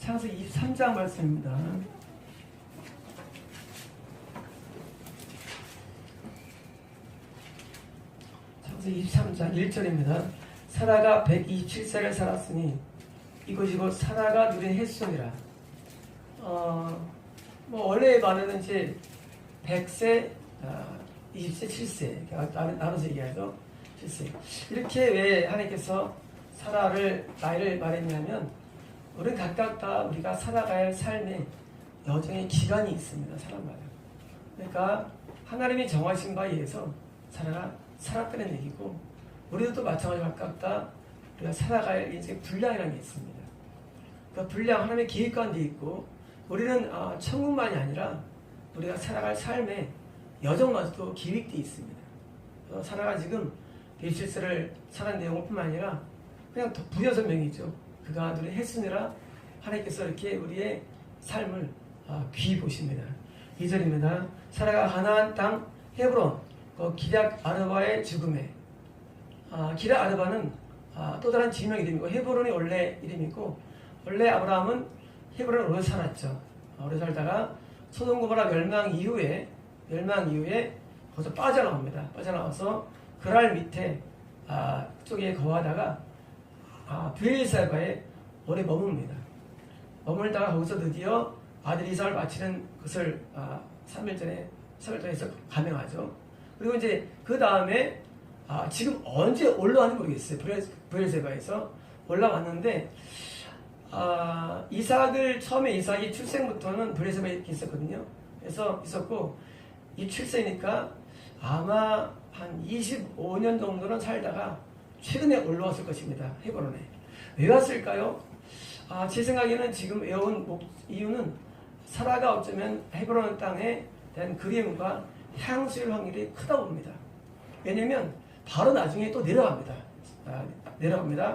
창세기 23장 말씀입니다. 창세기 23장 1절입니다. 사라가 127세를 살았으니 이것이 곧 사라가 누린 햇손이라. 원래의 말은 이제 100세, 20세, 7세 나눠서 얘기하죠. 7세. 이렇게 왜 하나님께서 사라를 나이를 말했냐면 우리는 각각 다 우리가 살아가야 할 삶의 여정의 기간이 있습니다. 사람마다. 그러니까 하나님이 정하신 바에 의해서 사라가 살았다는 얘기고 우리도 또 마찬가지로 각각 다 우리가 살아가야 할 인생의 분량이라는 게 있습니다. 그 분량 하나님의 계획 가운데 있고 우리는 천국만이 아니라 우리가 살아갈 삶의 여정마저도 계획되어 있습니다. 사라가 지금 107세를 살은 내용뿐만 아니라 그냥 부여설명이죠. 그가 누린 햇순이라 하나님께서 이렇게 우리의 삶을 귀히 보십니다. 2절입니다. 사라가 가나안 땅 헤브론 기럇 아르바의 죽음에 기럇 아르바는 또 다른 지명 이름이고 헤브론이 원래 이름이고 원래 아브라함은 헤브론에 오래 살았죠. 오래 살다가 소돔 고모라 멸망 이후에 거기서 빠져나옵니다. 빠져나와서 그랄 밑에 쪽에 거하다가 브엘세바에 오래 머뭅니다. 머물다가 거기서 드디어 아들 이삭을 바치는 것을 3일 전에서 감행하죠. 그리고 이제 그 다음에 지금 언제 올라왔는지 모르겠어요. 브엘세바에서 올라왔는데 처음에 이삭이 출생부터는 브엘세바에 있었거든요. 그래서 있었고 이 출생이니까 아마 한 25년 정도는 살다가 최근에 올라왔을 것입니다. 헤브론에. 왜 왔을까요? 제 생각에는 지금 외운 이유는 사라가 어쩌면 헤브론 땅에 대한 그리움과 향수일 확률이 크다고 봅니다. 왜냐면 바로 나중에 또 내려갑니다.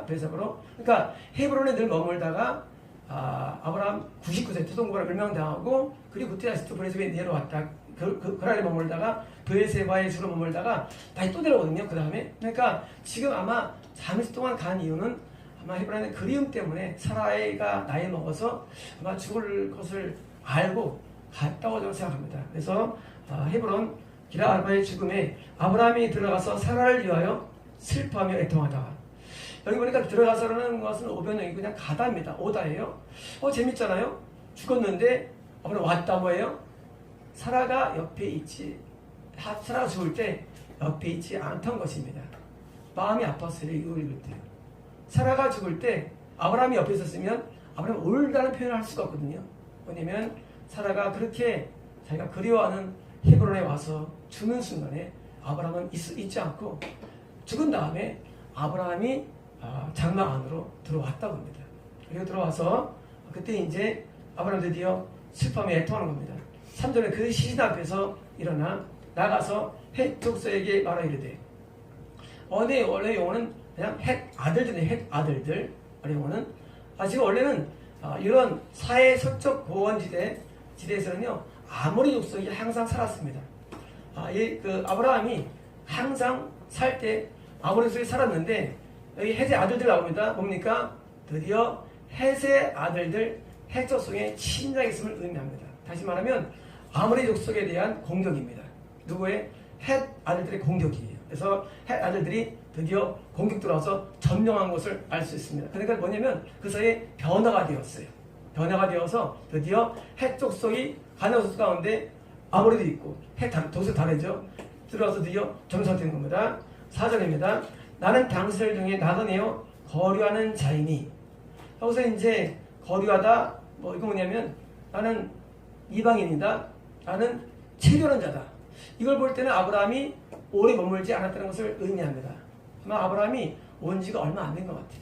브엘세바로. 그러니까 헤브론에 늘 머물다가 아브라함 99세 소돔고모라 멸망당하고 그리고 그때 다시 또 브엘세바에 내려왔다. 그랄에 머물다가 브엘세바에 주로 머물다가 다시 또 내려오거든요. 그 다음에. 그러니까 지금 아마 잠시 동안 간 이유는 아마 헤브론의 그리움 때문에 사라가 나이 먹어서 아마 죽을 것을 알고 갔다고 저는 생각합니다. 그래서 헤브론 기럇 아르바의 죽음에 아브라함이 들어가서 사라를 위하여 슬퍼하며 애통하다가 여기 보니까 들어가서라는 것은 오변형이 그냥 가다입니다. 오다예요. 재밌잖아요. 죽었는데 아브라함 왔다 뭐예요? 사라가 옆에 있지, 사라가 죽을 때 옆에 있지 않던 것입니다. 마음이 아팠어요. 이거 읽을 때. 사라가 죽을 때 아브라함이 옆에 있었으면 아브라함이 울다는 표현을 할 수가 없거든요. 왜냐면 사라가 그렇게 자기가 그리워하는 헤브론에 와서 죽는 순간에 아브라함은 있지 않고 죽은 다음에 아브라함이 장막 안으로 들어왔다고 합니다. 그리고 들어와서 그때 이제 아브라함 드디어 슬픔에 애통하는 겁니다. 3절에 그 시신 앞에서 일어나 나가서 헷 족속에게 말하 이르되 원래 용어는 그냥 헷 아들들이에요. 헷 아들들. 원래 용어는 지금 원래는 이런 사해 서쪽 고원 지대에서는요 아모리 족속이 항상 살았습니다. 아브라함이 항상 살 때 아모리 족속이 살았는데 여기 헷의 아들들 나옵니다. 뭡니까? 드디어 헷의 아들들 헷 족속의 친자가 있음을 의미합니다. 다시 말하면 아모리 족속에 대한 공격입니다. 누구의? 헷 아들들의 공격이에요. 그래서 헷 아들들이 드디어 공격 들어와서 점령한 것을 알 수 있습니다. 그러니까 뭐냐면 그 사이에 변화가 되었어요. 변화가 되어서 드디어 헷 족속이 가나안 족속 가운데 아모리도 있고 헷 족속 다르죠. 들어와서 드디어 점령된 겁니다. 4절입니다. 나는 당신을 중에 나그네요 거류하는 자이니. 여기서 이제 거류하다 이거 뭐냐면 나는 이방인이다. 나는 체결한 자다. 이걸 볼 때는 아브라함이 오래 머물지 않았다는 것을 의미합니다. 아마 아브라함이 온 지가 얼마 안 된 것 같아요.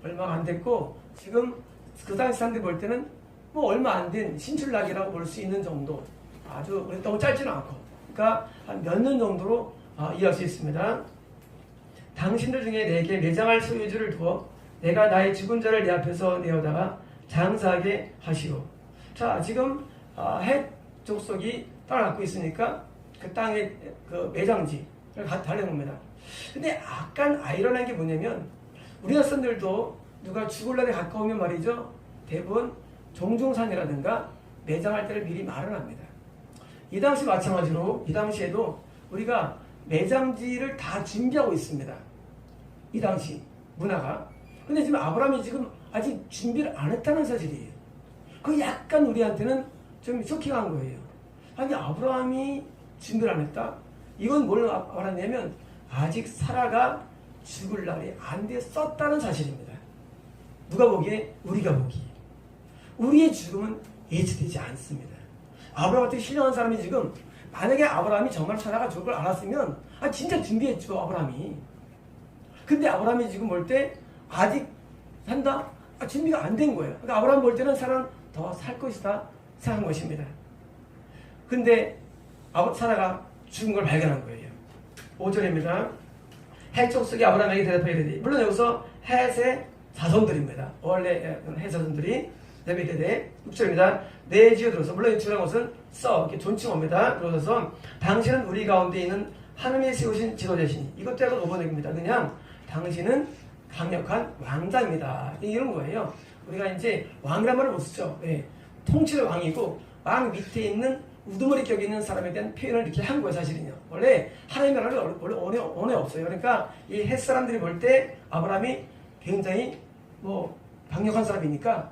얼마 안 됐고 지금 그 당시 사람들이 볼 때는 얼마 안 된 신출락이라고 볼 수 있는 정도. 아주 너무 짧지는 않고. 그러니까 한 몇 년 정도로 이해할 수 있습니다. 당신들 중에 내게 매장할 소유주를 두어 내가 나의 죽은 자를 내 앞에서 내어다가 장사하게 하시오. 자, 지금 헷 족속이 땅을 갖고 있으니까 그 땅의 그 매장지를 달려는 겁니다. 근데 약간 아이러니한 게 뭐냐면 우리나라 사람들도 누가 죽을 날에 가까우면 말이죠. 대부분 종중산이라든가 매장할 때를 미리 마련합니다. 이 당시 마찬가지로 이 당시에도 우리가 매장지를 다 준비하고 있습니다. 이 당시 문화가. 근데 지금 아브라함이 지금 아직 준비를 안 했다는 사실이에요. 그게 약간 우리한테는 좀 쇼킹한 거예요. 아니 아브라함이 준비를 안 했다? 이건 뭘 말하냐면 아직 사라가 죽을 날이 안 됐었다는 사실입니다. 누가 보기에? 우리가 보기에. 우리의 죽음은 예측되지 않습니다. 아브라함 같은 신령한 사람이 지금 만약에 아브라함이 정말 사라가 죽을 걸 알았으면 진짜 준비했죠 아브라함이. 근데 아브라함이 지금 볼 때 아직 산다? 준비가 안 된 거예요. 그러니까 아브라함 볼 때는 사라는 더 살 것이다 생각한 것입니다. 근데 사라가 죽은 걸 발견한 거예요. 5절입니다. 헷 족속이 아브라함에게 대답하여 이르되, 물론 여기서 헷의 자손들입니다. 원래 헷 자손들이 대답하여 이르되 6절입니다. 내 지어 들어서, 물론 이 중요한 것은 이렇게 존칭어입니다. 그러면서 당신은 우리 가운데 있는 하나님이 세우신 지도자시니, 이것도 약간 오버넥입니다. 그냥 당신은 강력한 왕자입니다. 이런 거예요. 우리가 이제 왕이란 말을 못 쓰죠. 네. 통치의 왕이고 왕 밑에 있는 우두머리 격에 있는 사람에 대한 표현을 이렇게 한 거예요. 사실은요. 원래 하나님의 나라를 원래 언어 없어요. 그러니까 이 헷 사람들이 볼 때 아브라함이 굉장히 강력한 사람이니까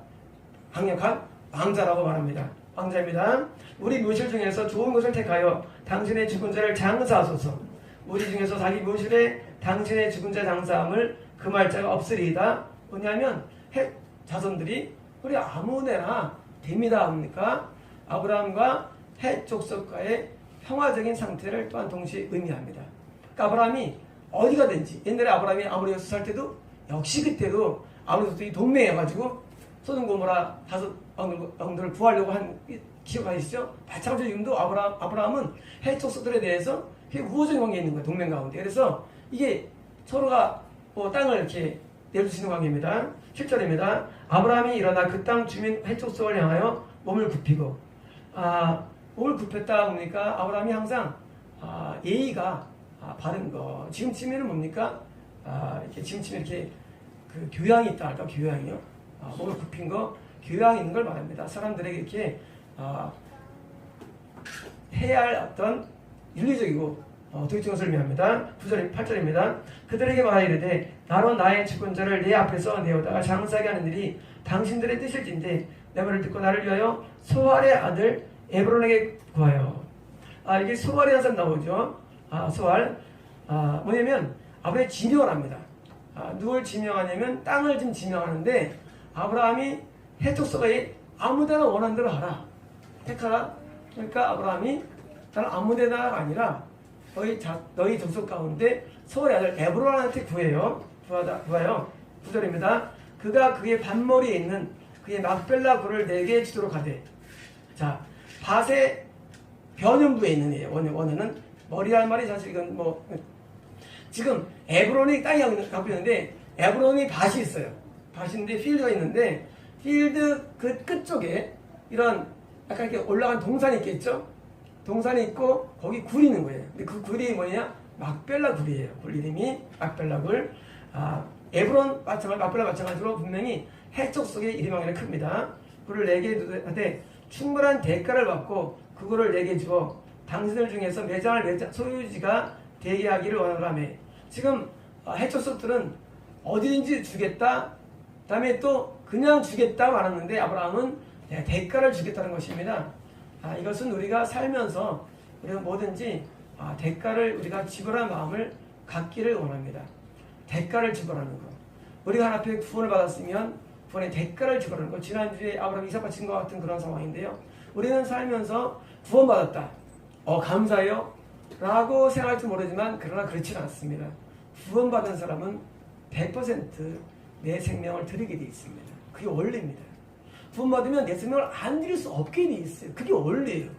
강력한 왕자라고 말합니다. 왕자입니다. 우리 묘실 중에서 좋은 것을 택하여 당신의 죽은 자를 장사하소서. 우리 중에서 자기 묘실에 당신의 죽은 자 장사함을 금할 자가 없으리이다. 뭐냐면 헷 자손들이 우리 아무데나 됩니다. 그러니까 아브라함과 헷 족속과의 평화적인 상태를 또한 동시에 의미합니다. 그러니까 아브라함이 어디 가든지, 옛날에 아브라함이 아모리에서 살 때도 역시 그때도 아모리에서 동맹해가지고 소돔 고모라 5 왕들을 구하려고 한 기억하시죠? 마찬가지로 지금도 아브라함은 헷 족속들에 대해서 우호적인 관계에 있는 거예요. 동맹 가운데. 그래서 이게 서로가 땅을 이렇게 내주시는 관계입니다. 7절입니다. 아브라함이 일어나 그 땅 주민 헷 족속을 향하여 몸을 굽히고, 몸을 굽혔다 보니까 아브라함이 항상 예의가 바른 거. 지금 치면은 뭡니까? 이렇게 지금 치면 이렇게 그 교양이 있다 할까? 교양이요. 몸을 굽힌 거, 교양이 있는 걸 말합니다. 사람들에게 이렇게 해야 할 어떤 윤리적이고 도덕적인 것을 의미합니다. 9절, 8절입니다. 그들에게 말하이르되 나로 나의 죽은 자를 내 앞에서 내어다가 장사하게 하는 일이 당신들의 뜻일진데 내 말을 듣고 나를 위하여 소알의 아들 에브론에게 구하여. 이게 소알이라는 사람 나오죠. 소알. 뭐냐면 아브라함이 지명을 합니다. 누굴 지명하냐면 땅을 좀 지명하는데 아브라함이 헷 족속에 아무데나 원하는 대로 하라. 택하라. 그러니까 아브라함이 나는 아무데나가 아니라 너희 족속 가운데 소알의 아들 에브론한테 구해요. 구하여. 9절입니다. 그가 그의 밭머리에 있는 그의 막벨라 굴을 내게 주도록 하되. 자, 밭의 변연부에 있는 애예요. 원어는 머리라는 말이 사실 이건 지금 에브론이 땅이 갖고 있는데 에브론이 밭이 있어요. 밭인데 필드가 있는데 필드 그 끝쪽에 이런 약간 이렇게 올라간 동산이 있겠죠? 동산이 있고 거기 굴이 있는 거예요. 근데 그 굴이 뭐냐? 막벨라 굴이에요. 굴 이름이 막벨라 굴. 에브론 막벨라 마찬가지로 분명히 헷 족속의 이름왕이라 큽니다. 굴을 내게 하되 충분한 대가를 받고 그거를 내게 주어 당신들 중에서 매장을 소유지가 되게 하기를 원하라며. 지금 헷 족속들은 어디든지 주겠다. 그다음에 또 그냥 주겠다 말았는데 아브라함은 대가를 주겠다는 것입니다. 이것은 우리가 살면서 우리가 뭐든지 대가를 우리가 지불할 마음을 갖기를 원합니다. 대가를 지불하는 것. 우리가 하나 앞에 구원을 받았으면 구원의 대가를 지불하는 것. 지난주에 아브라함이 이삭 바친 것 같은 그런 상황인데요. 우리는 살면서 구원받았다. 감사해요. 라고 생각할지 모르지만 그러나 그렇지는 않습니다. 구원받은 사람은 100% 내 생명을 드리게 되어 있습니다. 그게 원리입니다. 구원받으면 내 생명을 안 드릴 수 없게 되어 있어요. 그게 원리예요.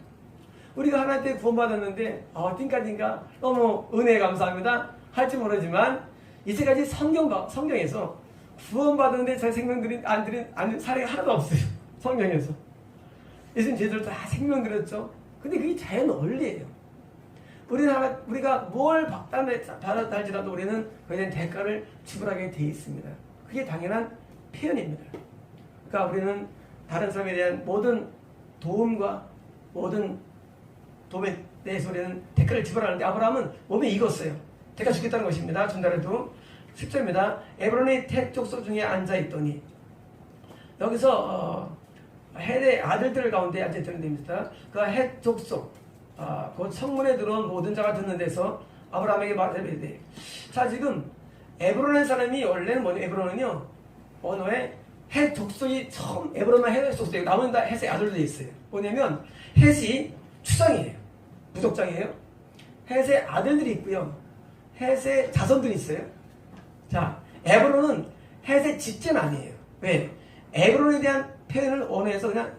우리가 하나님 때 구원받았는데 띵까띵까 너무 은혜 감사합니다 할지 모르지만 이제까지 성경에서 구원받았는데 제 생명 안 드린 사례가 하나도 없어요. 성경에서. 예수님 제자들 다 생명 드렸죠. 근데 그게 자연 원리예요. 우리가 뭘 받았다 할지라도 우리는 그에 대한 대가를 지불하게 되어 있습니다. 그게 당연한 표현입니다. 그러니까 우리는 다른 사람에 대한 모든 도움과 모든 도움에 대해서 우리는 대가를 지불하는데 아브라함은 몸에 익었어요. 대가 주겠다는 것입니다. 전달해도 10절입니다. 에브론의 헷 족속 중에 앉아있더니 여기서 헷의 아들들 가운데 앉아있다는 데입니다. 그 헷 족속 곧 성문에 들어온 모든 자가 듣는 데서 아브라함에게 말하되 돼. 자, 지금 에브론의 사람이 원래는 뭐냐? 에브론은요 언어에 헷 족속이 처음 에브론만 헷 족속이고 나머지는 다 헷의 아들들이 있어요. 뭐냐면 헷이 추상이에요. 무족장이에요. 헷의 아들들이 있고요. 헷의 자손들이 있어요. 자, 에브론은 헷의 집제는 아니에요. 왜? 에브론에 대한 표현을 언어에서 그냥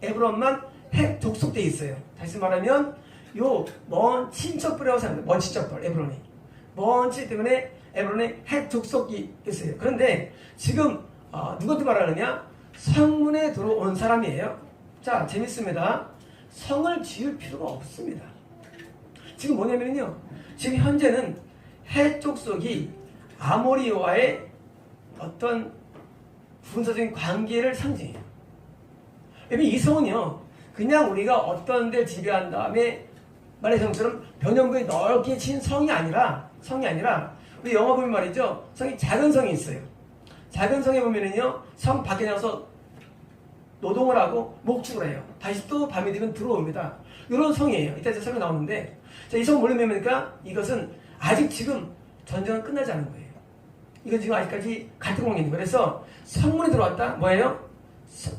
에브론만 헷 족속되어 있어요. 다시 말하면 요 먼 친척벌이라고 생각합니다. 먼 친척벌 에브론이 먼 친척 때문에 에브론에 헷 족속이 있어요. 그런데 지금 누구한테 말하느냐? 성문에 들어온 사람이에요. 자, 재밌습니다. 성을 지을 필요가 없습니다. 지금 뭐냐면요, 지금 현재는 헷 족속이 아모리와의 어떤 군사적인 관계를 상징해요. 왜냐면 이 성은요, 그냥 우리가 어떤 데를 지배한 다음에 말의 성처럼 변형구에 넓게 친 성이 아니라 우리 영화 보면 말이죠, 성이 작은 성이 있어요. 작은 성에 보면은요, 성 밖에 나가서 노동을 하고 목축을 해요. 다시 또 밤이 되면 들어옵니다. 이런 성이에요. 이따 설명 나오는데, 자, 이 성 뭐냐면 이것은 아직 지금 전쟁은 끝나지 않은 거예요. 이건 지금 아직까지 갈등공인데, 그래서 성문에 들어왔다. 뭐예요?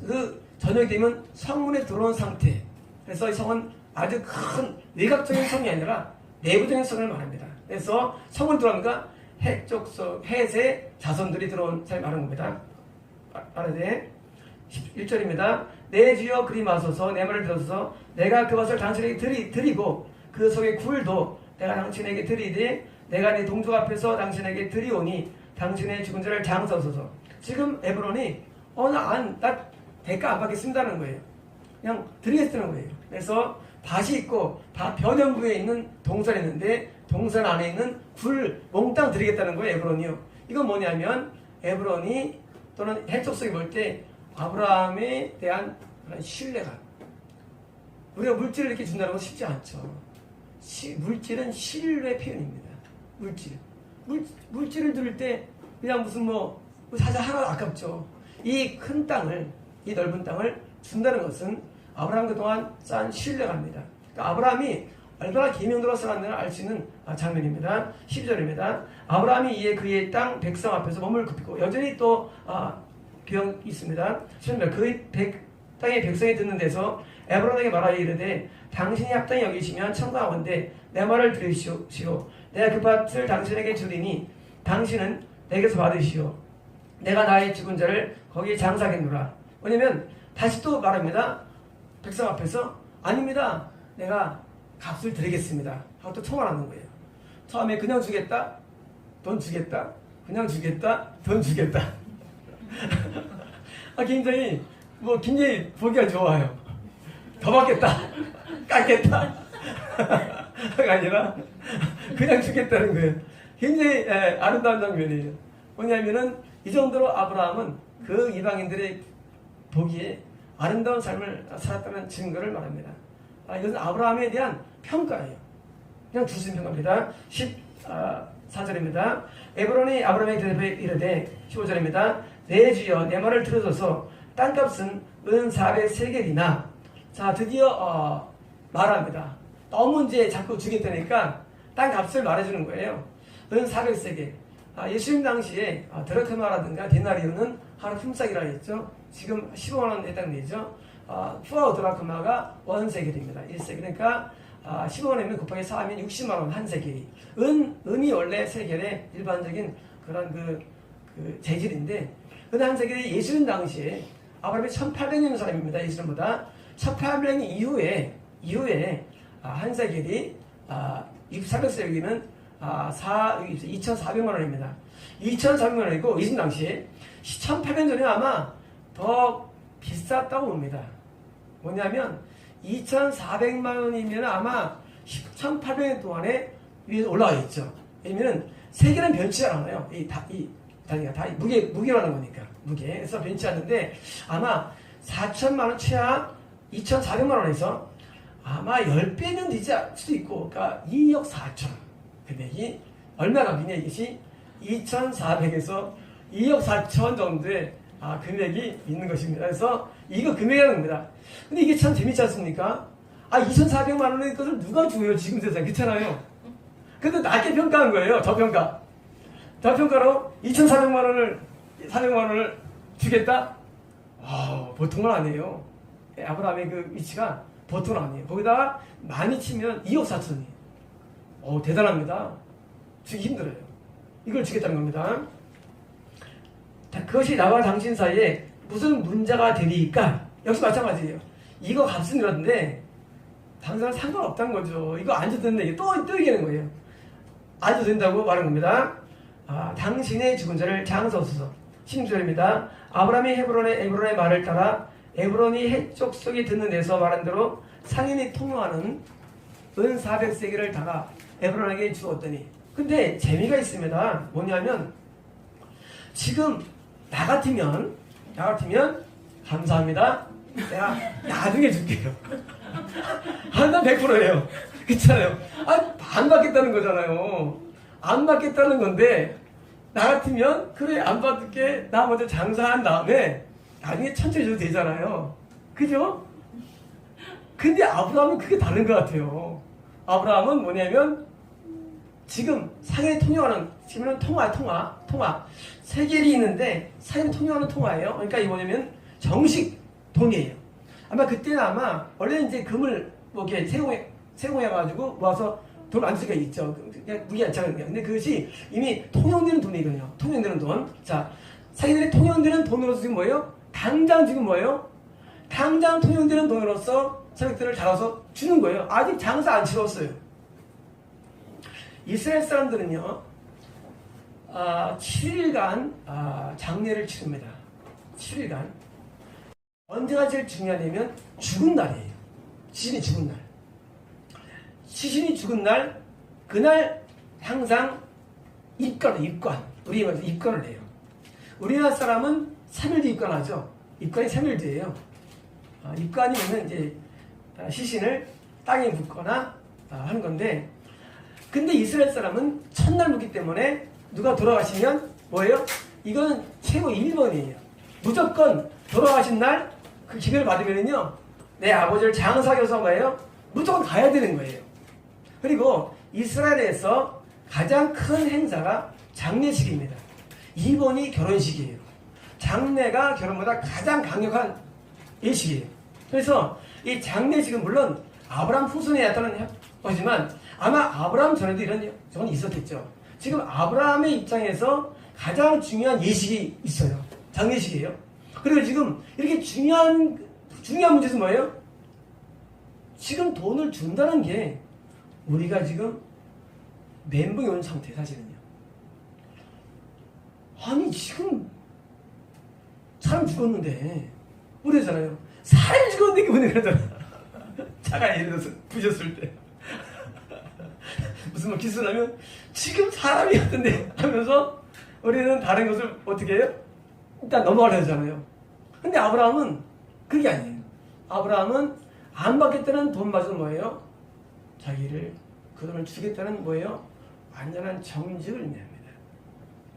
그 저녁이 되면 성문에 들어온 상태. 그래서 이 성은 아주 큰 외곽적인 성이 아니라 내부적인 성을 말합니다. 그래서 성문에 들어오니까 헷 족속, 헷의 자손들이 들어온 사람이 말하는 겁니다. 말하되 1절입니다. 내 주여 그리 마소서, 내 말을 들어서 내가 그것을 당신에게 드리고 그 속의 굴도 내가 당신에게 드리되 내가 네 동족 앞에서 당신에게 드리오니 당신의 죽은 자를 장서소서. 지금 에브론이 나 대가 안 받겠습니다는 거예요. 그냥 드리겠다는 거예요. 그래서 밭이 있고 변형구에 있는 동산이 있는데 동산 안에 있는 굴 몽땅 드리겠다는 거예요. 에브론이요. 이건 뭐냐면 에브론이 또는 헷 족속이 볼 때 아브라함에 대한 그런 신뢰감. 우리가 물질을 이렇게 준다는 건 쉽지 않죠. 물질은 신뢰 표현입니다. 물질을 들을 때 그냥 무슨 사실 하나 아깝죠. 이 큰 땅을, 이 넓은 땅을 준다는 것은 아브라함 그동안 쌓은 신뢰감입니다. 그러니까 아브라함이 얼마나 계명대로 살았는지 알 수 있는 장면입니다. 12절입니다. 아브라함이 이에 그의 땅 백성 앞에서 몸을 굽히고 여전히 또 교형이 있습니다. 그 땅의 백성이 듣는 데서 에브론에게 말하여 이르되 당신이 합당히 여기시면 청구하건대 내 말을 들으시오. 내가 그 밭을 당신에게 주리니 당신은 내게서 받으시오. 내가 나의 죽은 자를 거기에 장사하겠노라. 왜냐면 다시 또 말합니다. 백성 앞에서 아닙니다. 내가 값을 드리겠습니다. 하고 또 통화하는 거예요. 처음에 그냥 주겠다. 돈 주겠다. 그냥 주겠다. 돈 주겠다. 굉장히 보기가 좋아요. 더 받겠다. 깎겠다. 가 아니라 그냥 주겠다는 거예요. 굉장히 아름다운 장면이에요. 뭐냐면은 이 정도로 아브라함은 그 이방인들의 보기에 아름다운 삶을 살았다는 증거를 말합니다. 이것은 아브라함에 대한 평가예요. 그냥 주신 평가입니다. 14절입니다. 에브론이 아브라함에게 대답해 이르되 15절입니다. 내 주여 내 말을 들어줘서 땅값은 은 400세겔이나. 자, 드디어 말합니다. 너무 이제 자꾸 주겠다니까 땅값을 말해주는 거예요. 은 400세겔. 예수님 당시에 드라크마라든가 데나리온은 하루 품삯이라 했죠. 지금 15만원에 해당되죠. 푸아우 드라크마가 1세겔입니다. 1세겔. 그러니까 15만원이면 곱하기 4하면 60만원 한 세겔이. 은이 원래 세겔의 일반적인 그런 그 재질인데, 은 한 세겔이 예수님 당시에 아브라함이 1800년 사람입니다. 예수님보다 1800년 이후에 한 세겔이 400세겔이면 2,400만 원입니다. 2,400만 원이고 예수님 당시에 1800년 전에 아마 더 비쌌다고 봅니다. 뭐냐면 2,400만 원이면 아마 1800년 동안에 위에서 올라가 있죠. 왜냐면 세계는 변치 않아요. 이 단위가 다 무게라는 거니까. 무게. 그래서 변치 않는데 아마 4천만 원 최하 2,400만 원에서 아마 10배는 되지 않을 수도 있고, 그러니까 2억 4천 금액이 얼마나 되냐, 이것이 2,400에서 2억 4천 정도의 금액이 있는 것입니다. 그래서 이거 금액이라는 겁니다. 근데 이게 참 재밌지 않습니까? 2,400만 원의 것을 누가 줘요, 지금 세상에. 그렇잖아요. 근데 낮게 평가한 거예요, 저평가. 저평가로 2,400만 원을 주겠다? 보통은 아니에요. 아브라함의 그 위치가 보통은 아니에요. 거기다가 많이 치면 2억 4천이에요. 대단합니다. 주기 힘들어요. 이걸 주겠다는 겁니다. 그것이 나와 당신 사이에 무슨 문제가 되리까? 역시 마찬가지예요. 이거 값은 이러는데 당사는 상관없다는 거죠. 이거 안 줘도 된다. 이게 또 얘기하는 거예요. 안 줘도 된다고 말하는 겁니다. 당신의 죽은 자를 장사하소서. 16절입니다. 아브라함이 에브론의 말을 따라 에브론이 해쪽 속에 듣는 데서 말한 대로 상인이 통용하는 은 400세겔을 다가 에브론에게 주었더니, 근데 재미가 있습니다. 뭐냐면 지금 나 같으면 감사합니다. 내가 나중에 줄게요. 난 100%예요. 그렇잖아요. 안 받겠다는 거잖아요. 안 받겠다는 건데 나 같으면 그래 안 받을게. 나 먼저 장사한 다음에 나중에 천천히 줘도 되잖아요. 그죠? 근데 아브라함은 그게 다른 것 같아요. 아브라함은 뭐냐면 지금 상인이 통용하는, 지금은 통화. 세겔이 있는데 상인이 통용하는 통화예요. 그러니까 이게 뭐냐면 정식 돈이에요. 아마 그때는 원래는 이제 금을 뭐 이렇게 세공해가지고 모아서 돈 안 쓰게 있죠. 무기 안 차는 거예요. 근데 그것이 이미 통용되는 돈이거든요. 통용되는 돈. 자, 상인들이 통용되는 돈으로서 지금 뭐예요? 당장 통용되는 돈으로서 서백들을 달아서 주는 거예요. 아직 장사 안 치렀어요. 이스라엘 사람들은요, 7일간 장례를 치릅니다. 7일간. 언제가 제일 중요하냐면 죽은 날이에요. 시신이 죽은 날. 시신이 죽은 날, 그날 항상 입관. 우리 말해서 입관을 해요. 우리나라 사람은 3일 뒤 입관하죠. 입관이 3일 뒤예요. 입관이면 이제 시신을 땅에 묻거나 하는 건데, 근데 이스라엘 사람은 첫날 묻기 때문에 누가 돌아가시면 뭐예요? 이거는 최고 1번이에요. 무조건 돌아가신 날 그 기별을 받으면요, 내 아버지를 장사하셔서 뭐예요? 무조건 가야 되는 거예요. 그리고 이스라엘에서 가장 큰 행사가 장례식입니다. 2번이 결혼식이에요. 장례가 결혼보다 가장 강력한 예식이에요. 그래서 이 장례식은 물론 아브라함 후손에 나타나는 거지만 아마 아브라함 전에도 이런 적은 있었겠죠. 지금 아브라함의 입장에서 가장 중요한 예식이 있어요. 장례식이에요. 그리고 지금 이렇게 중요한 문제는 뭐예요? 지금 돈을 준다는 게 우리가 지금 멘붕이 온 상태, 사실은요. 아니 지금 사람 죽었는데 우리잖아요. 사람이 죽었는데 기분이 그러잖아. 차가 예를 들어서 부셨을 때 무슨 뭐 기술하면 지금 사람이 같은데 하면서 우리는 다른 것을 어떻게 해요? 일단 넘어가려 하잖아요. 근데 아브라함은 그게 아니에요. 아브라함은 안 받겠다는 돈마저 뭐예요? 자기를 그 돈을 주겠다는 뭐예요? 완전한 정직을 의미합니다.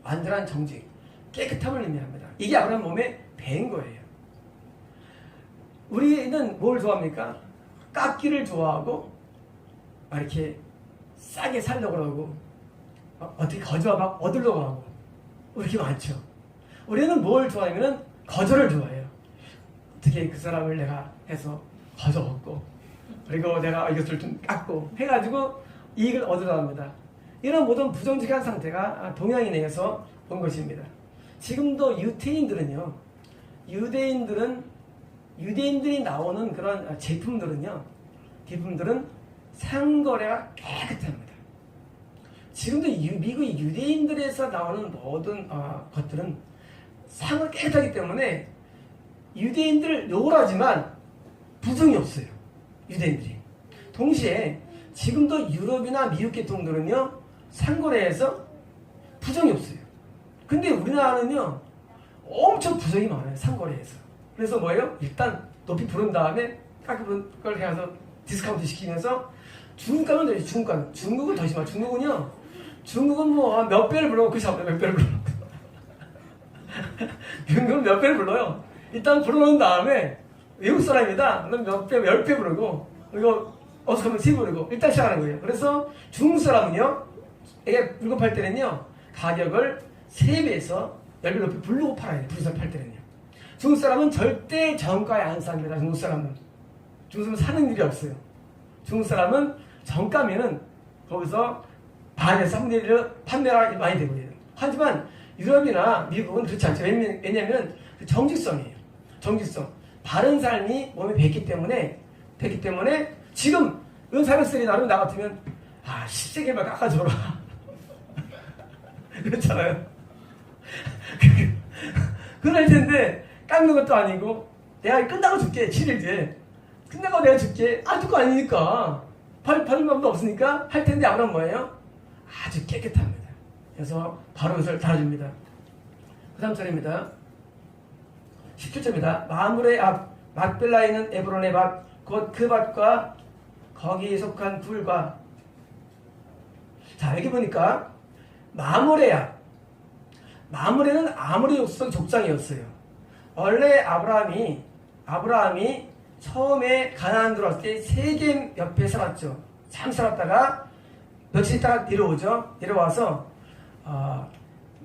완전한 정직, 깨끗함을 의미합니다. 이게 아브라함 몸에 배인 거예요. 우리는 뭘 좋아합니까? 깎기를 좋아하고 이렇게 싸게 살려고 그러고 어떻게 거저와 막 얻으려고 하고 이렇게 많죠. 우리는 뭘 좋아하냐면 거저를 좋아해요. 어떻게 그 사람을 내가 해서 거저 얻고 그리고 내가 이것을 좀 깎고 해가지고 이익을 얻으려 합니다. 이런 모든 부정직한 상태가 동양인에게서 온 것입니다. 지금도 유대인들이 나오는 그런 제품들은 상거래가 깨끗합니다. 지금도 미국의 유대인들에서 나오는 모든 것들은 상을 깨끗하기 때문에 유대인들 요구하지만 부정이 없어요. 유대인들이. 동시에 지금도 유럽이나 미국 계통들은요 상거래에서 부정이 없어요. 근데 우리나라는요 엄청 부정이 많아요. 상거래에서. 그래서 뭐예요? 일단 높이 부른 다음에 깎이 부른 걸 해서 디스카운트 시키면서 중간은 되지, 중간. 중국은 더 심하. 중국은 뭐 몇 배를 불러고 그 몇 배를 불러. 중국은 몇 배를 불러요. 일단 불러놓은 다음에 외국 사람이다. 그럼 몇 배, 10배 부르고 이거 어색하면 3배 부르고 일단 시작하는 거예요. 그래서 중국 사람은요, 이게 물건 팔 때는요, 가격을 3배에서 10배 높이 부르고 팔아야 돼요. 부르서 팔 때는요. 중국 사람은 절대 정가에 안 삽니다. 중국 사람은 사는 일이 없어요. 중국 사람은 정가면은 거기서 반에서 3분의 1을 판매가 많이 되거든요. 하지만 유럽이나 미국은 그렇지 않죠. 왜냐면 정직성이에요. 정직성. 바른 삶이 몸에 뱄기 때문에 지금 은사력설이 나름 나 같으면 10세계만 깎아줘라. 그렇잖아요. 그럴 텐데 깎는 것도 아니고 내가 끝나고 줄게. 7일 뒤에 끝나고 내가 줄게. 그거 아니니까 받을 방법도 없으니까 할 텐데 아브라함 뭐예요? 아주 깨끗합니다. 그래서 바로 그것을 달아줍니다. 그 다음 절입니다. 17절입니다. 마므레 앞 막벨라에 있는 에브론의 밭 곧 그 밭과 거기에 속한 굴과. 자, 여기 보니까 마므레야. 마므레는 아모리 족속 족장이었어요. 원래 아브라함이 처음에 가나안 들어왔을 때 세겜 옆에 살았죠. 참 살았다가 며칠 있다가 내려와서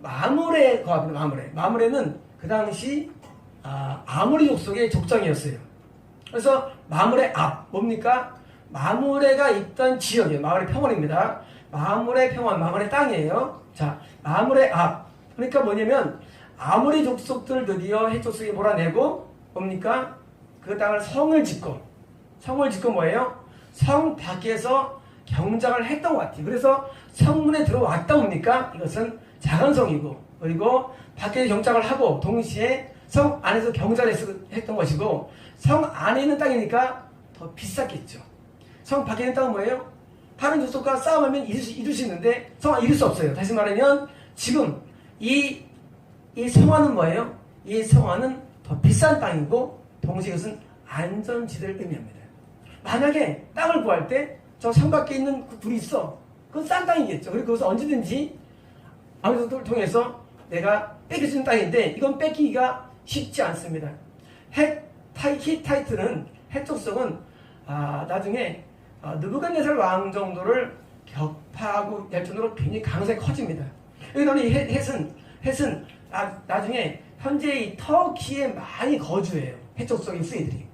마므레 거합니다. 마므레는 그 당시 아모리 족속의 족장이었어요. 그래서 마므레 앞 뭡니까? 마므레가 있던 지역이에요. 마므레 평원입니다. 마므레 평원, 마므레 땅이에요. 자, 마므레 앞. 그러니까 뭐냐면 아모리 족속들을 드디어 헷 족속이 몰아내고 뭡니까? 그 땅을 성을 짓고 뭐예요? 성 밖에서 경작을 했던 것 같아요. 그래서 성문에 들어왔다 옵니까? 이것은 작은 성이고, 그리고 밖에 경작을 하고 동시에 성 안에서 경작을 했던 것이고, 성 안에 있는 땅이니까 더 비쌌겠죠. 성 밖에 있는 땅은 뭐예요? 다른 족속과 싸움하면 이룰 수 있는데 성은 이룰 수 없어요. 다시 말하면 지금 이 성화는 뭐예요? 이 성화는 더 비싼 땅이고 동시에 이것은 안전지대를 의미합니다. 만약에 땅을 구할 때 저 성 밖에 있는 그 굴이 있어. 그건 싼 땅이겠죠. 그리고 그것은 언제든지 아무리 통해서 내가 뺏길 수 있는 땅인데 이건 뺏기기가 쉽지 않습니다. 히타이트는 헷족속은 나중에 느부갓네살 왕 정도를 격파하고 할 정도로 굉장히 강성이 커집니다. 여기 헷은 나중에 현재 이 터키에 많이 거주해요. 헷족속의 후예들이.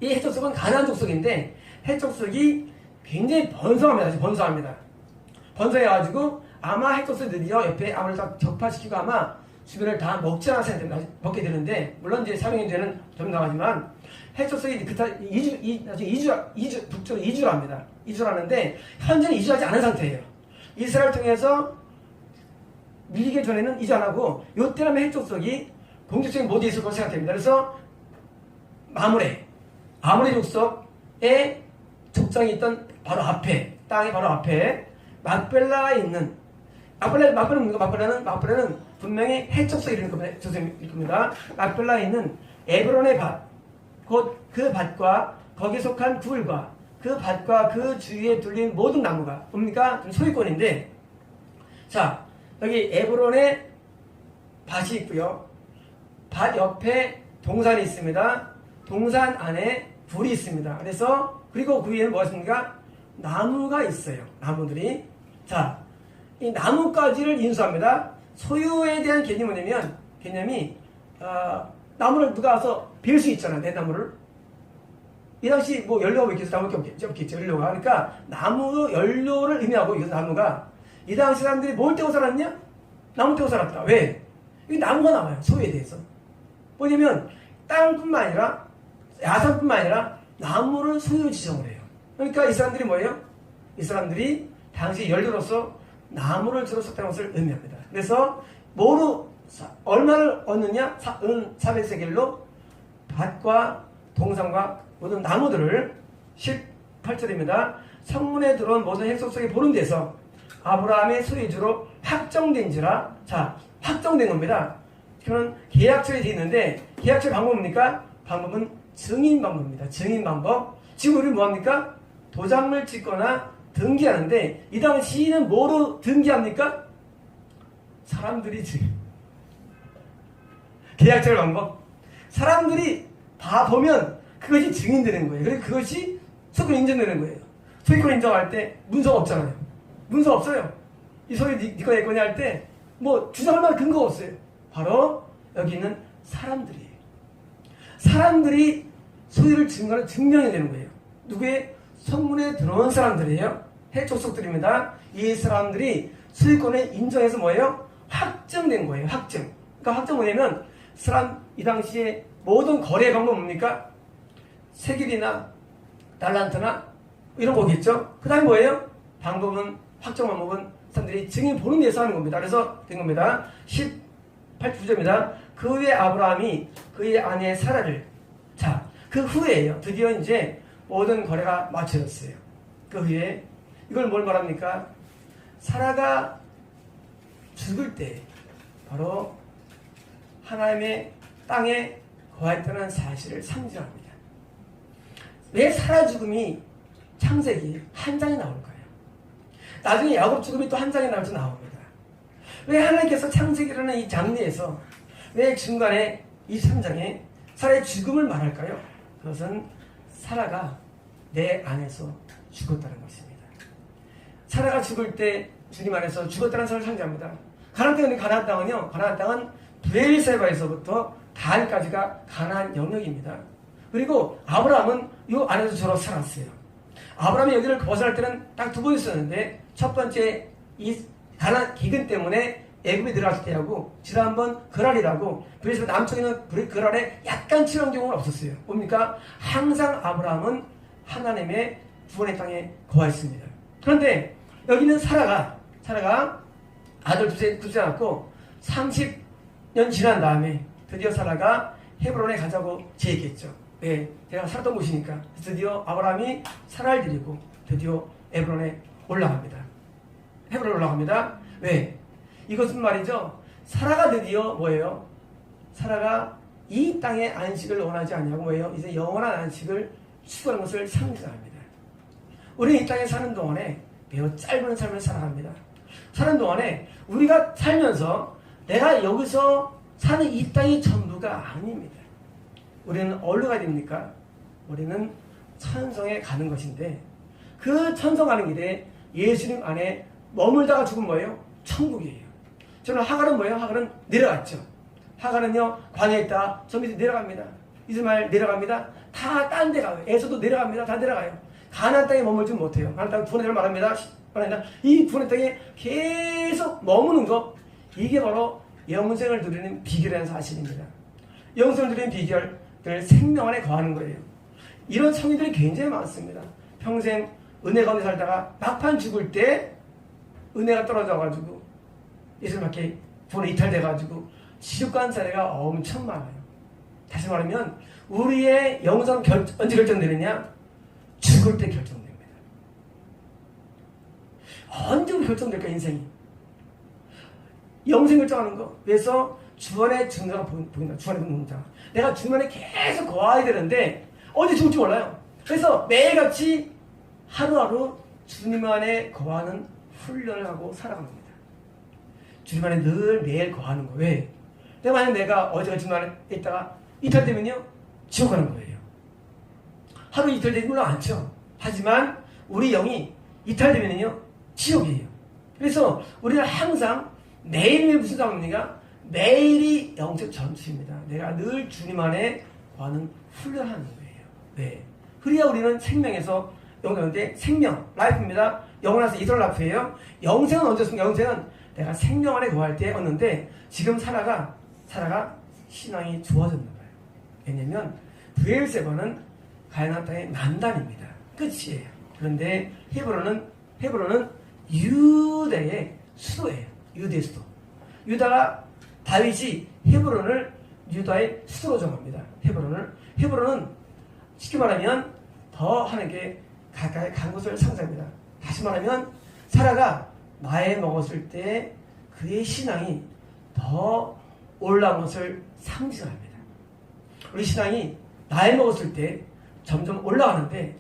이 헷족속은 가나안 족속인데 헷족속이 굉장히 번성합니다. 번성해가지고 아마 헷족속이 드디어 옆에 아무를 다 격파시키고 아마 주변을 다 먹게 되는데, 물론 이제 사명이 되는 좀 나가지만 헷족속이 북쪽으로 이주를 합니다. 이주를 하는데 현재는 이주하지 않은 상태예요. 이스라엘을 통해서 밀리기 전에는 이주 안 하고 요때라면 헷족속이 공격적인 모드에 있을 것으로 생각됩니다. 그래서 아모리 족속의 족장이 있던 땅이 바로 앞에 막벨라에 있는 막벨라는 분명히 헷족속이 이럴 겁니다. 막벨라에 있는 에브론의 밭, 곧 그 밭과 거기에 속한 굴과 그 밭과 그 주위에 둘린 모든 나무가 뭡니까? 소유권인데, 자, 여기 에브론의 밭이 있고요. 밭 옆에 동산이 있습니다. 동산 안에 굴이 있습니다. 그리고 그 위에는 뭐가 있습니까? 나무가 있어요. 나무들이. 자, 이 나무까지를 인수합니다. 소유에 대한 개념이 나무를 누가 와서 빌 수 있잖아. 내 나무를. 이 당시 뭐 연료가 왜 이렇게 나무밖에 없겠죠. 연료가. 그러니까 나무 연료를 의미하고, 이것은 나무가 이 당시 사람들이 뭘 떼고 살았냐? 나무 떼고 살았다. 왜? 이 나무가 나와요. 소유에 대해서. 뭐냐면 땅뿐만 아니라 야산뿐만 아니라 나무를 소유 지정을 해요. 그러니까 이 사람들이 뭐예요? 이 사람들이 당시 연료로서 나무를 주로 썼다는 것을 의미합니다. 그래서 얼마를 얻느냐? 400세겔로 밭과 동산과 모든 나무들을 18절입니다. 성문에 들어온 모든 헷족속이 보는 데서 아브라함의 소유주로 확정된지라. 자, 확정된 겁니다. 그러면 계약서에 되어 있는데 계약체 방법은 뭡니까? 방법은 증인 방법입니다. 증인 방법. 지금 우리는 뭐합니까? 도장을 찍거나 등기하는데 이 당시에는 뭐로 등기합니까? 사람들이 지금 계약체 방법. 사람들이 다 보면 그것이 증인되는 거예요. 그래서 그것이 소유권 인정되는 거예요. 소유권 인정할 때 문서가 없잖아요. 문서 없어요. 이 소유 니가 내 거냐 할 때 뭐 주장할 만한 근거가 없어요. 바로 여기 있는 사람들이에요. 사람들이 소유를 증거하는 증명이 되는 거예요. 누구의 성문에 들어온 사람들이에요. 해촉속들입니다. 이 사람들이 소유권을 인정해서 뭐예요? 확정된 거예요. 확정. 그러니까 확정 뭐냐면 이 당시에 모든 거래 방법은 뭡니까? 세길이나 달란트나 이런 거겠죠. 그 다음에 뭐예요? 확정 방법은 사람들이 증인 보는 데서 하는 겁니다. 그래서 된 겁니다. 18주입니다. 그 후에 아브라함이 그의 아내 사라를, 자, 그 후에요. 드디어 이제 모든 거래가 마쳐졌어요. 그 후에 이걸 뭘 말합니까? 사라가 죽을 때 바로 하나님의 땅에 거했다는 사실을 상징합니다. 왜 사라 죽음이 창세기 한 장에 나올까요? 나중에 야곱 죽음이 또 한 장에 나올지 나옵니다. 왜 하나님께서 창세기라는 이 장르에서 왜 중간에 23장에 사라의 죽음을 말할까요? 그것은 사라가 내 안에서 죽었다는 것입니다. 사라가 죽을 때 주님 안에서 죽었다는 사실을 상징합니다. 가나안 땅은 브엘세바에서부터 단까지가 가나안 영역입니다. 그리고 아브라함은 이 안에서 주로 살았어요. 아브라함이 여기를 벗어날 때는 딱 두 번 있었는데 첫 번째 이 가나안 기근 때문에 애굽에 들어갔을 때하고 지난번 그랄이라고 브엘세바 남쪽에 있는 그랄에 약간 치러온 경우는 없었어요. 뭡니까? 항상 아브라함은 하나님의 구원의 땅에 거했습니다. 그런데 여기는 사라가 아들 둘째 낳고 30년 지난 다음에 드디어 사라가 헤브론에 가자고 제의했죠. 네, 제가 살았던 곳이니까. 드디어 아브라함이 사라를 데리고 드디어 헤브론에 올라갑니다. 왜? 이것은 말이죠. 사라가 드디어 뭐예요? 사라가 이 땅의 안식을 원하지 않냐고 뭐예요? 이제 영원한 안식을 추구하는 것을 상징합니다. 우리는 이 땅에 사는 동안에 매우 짧은 삶을 살아갑니다. 사는 동안에 우리가 살면서 내가 여기서 사는 이 땅이 전부가 아닙니다. 우리는 어디로 가야 됩니까? 우리는 천성에 가는 것인데 그 천성 가는 길에 예수님 안에 머물다가 죽은 뭐예요? 천국이에요. 저는 하갈은 뭐예요? 하갈은 내려갔죠. 하갈은요 광야에 있다 저 밑에 내려갑니다. 이스마엘 내려갑니다. 다 딴 데 가요. 에서도 내려갑니다. 다 내려가요. 가나안 땅에 머물지 못해요. 가나안 땅 구원의 땅을 말합니다. 이 구원의 땅에 계속 머무는 거, 이게 바로 영생을 누리는 비결이라는 사실입니다. 영생을 누리는 비결을 생명 안에 거하는 거예요. 이런 성인들이 굉장히 많습니다. 평생 은혜 가운데 살다가 막판 죽을 때 은혜가 떨어져가지고 예수님 밖에 구원에 이탈돼가지고 지옥 간 사례가 엄청 많아요. 다시 말하면 우리의 영생은 언제 결정되느냐? 죽을 때 결정됩니다. 언제 결정될까 인생이? 영생 결정하는 거. 그래서 주안의 증거가 보인다. 주안의 증거. 내가 주안에 계속 거해야 되는데 언제 죽을지 몰라요. 그래서 매일같이 하루하루 주님 안에 거하는 훈련을 하고 살아갑니다. 주님 안에 늘 매일 거하는 거. 왜? 만약 내가 어제가 주님 안에 있다가 이탈되면요 지옥 가는 거예요. 하루 이탈 되지 물론 않죠. 하지만 우리 영이 이탈되면요 지옥이에요. 그래서 우리는 항상 매일매일 무슨 상황입니까? 매일이 영적 전투입니다. 내가 늘 주님 안에 거하는 훈련하는 거예요. 네. 그래야 우리는 생명에서 영생인데 생명, 라이프입니다. 영원해서 이터널 라이프예요. 영생은 언제였습니까? 영생은 내가 생명 안에 거할 때 얻는데 지금 사라가 신앙이 좋아졌나 봐요. 왜냐면 브엘세바는 가나안 땅의 난단입니다. 끝이에요. 그런데 헤브론은 유대의 수도예요. 유대의 수도. 유다가 다윗이 헤브론을 유다의 수도로 정합니다. 헤브론은 쉽게 말하면 더 하나님께 가까이 간 것을 상징합니다. 다시 말하면 사라가 나이 먹었을 때 그의 신앙이 더 올라온 것을 상징합니다. 우리 신앙이 나이 먹었을 때 점점 올라가는데